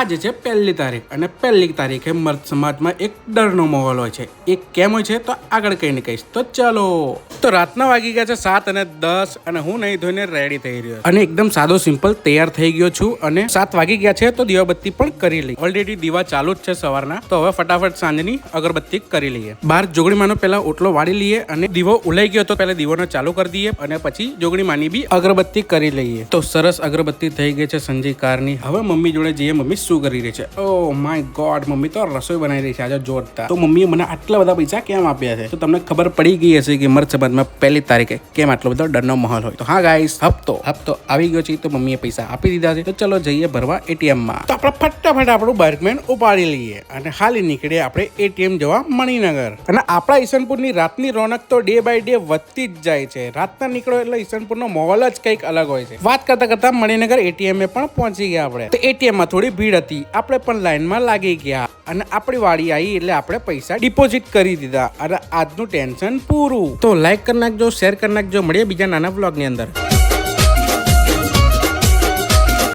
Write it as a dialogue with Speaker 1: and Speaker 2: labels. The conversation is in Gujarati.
Speaker 1: આજે છે 1લી તારીખ અને 1લી તારીખે મર્દ સમાજમાં એક ડરનો માહોલ હોય છે. એ કેમ હોય છે તો આગળ કહીને કહીશ. તો ચાલો. તો રાતના વાગી ગયા છે 7:10 અને હું નહીં ધોઈને રેડી થઈ રહ્યો અને એકદમ સાદો સિમ્પલ તૈયાર થઈ ગયો છું. અને 7 વાગી ગયા છે તો દીવાબત્તી પણ કરી લઈ. ઓલરેડી દીવા ચાલુ જ છે સવારના, તો હવે ફટાફટ સાંજની અગરબત્તી કરી લઈએ. બહાર જોગણીમાંનો પહેલા ઓટલો વાળી લઈએ અને દીવો ઉલાઈ ગયો તો પહેલા દીવાનો ચાલુ કરી દઈએ અને પછી જોગણીમાંની બી અગરબત્તી કરી લઈએ. તો સરસ અગરબત્તી થઈ ગઈ છે સંજય કારની. હવે મમ્મી જોડે જઈએ. મમ્મી શું કરી રહી છે? ઓ માય ગોડ, મમ્મી તો રસોઈ બનાવી રહી છે આજે જોરદાર. તો મમ્મીએ મને આટલા બધા પૈસા કેમ આપ્યા છે? તો તમને ખબર પડી ગઈ હશે કે મર્દ સમાજમાં 1લી તારીખે કેમ આટલો બધો ડરનો માહોલ હોય. તો હા ગાઈસ, હપ્તો આવી ગયો છે. તો મમ્મીએ પૈસા આપી દીધા છે. તો ચલો જઈએ ભરવા એટીએમ માં. તો આપણે ફટાફટ આપણું બાઇકમેન ઉપાડી લઈએ અને હાલી નીકળીએ આપણે એટીએમ જવા મણિનગર. અને આપણા ઈસનપુરની રાતની રોનક તો ડે બાય ડે વધતી જ જાય છે. રાતના નીકળો એટલે ઈસનપુરનો માહોલ જ કંઈક અલગ હોય છે. વાત કરતા મણિનગર એટીએમ પણ પહોંચી ગયા આપણે. તો એટીએમ માં થોડી ભીડ હતી, આપણે પણ લાઈનમાં લાગી ગયા અને આપણી વાળી આવી એટલે આપણે પૈસા ડિપોઝિટ કરી દીધા અને આજનું ટેન્શન પૂરું. તો લાઈક કરી નાખજો, શેર કરી નાખજો. મળીએ બીજા નાના વ્લોગ ની અંદર.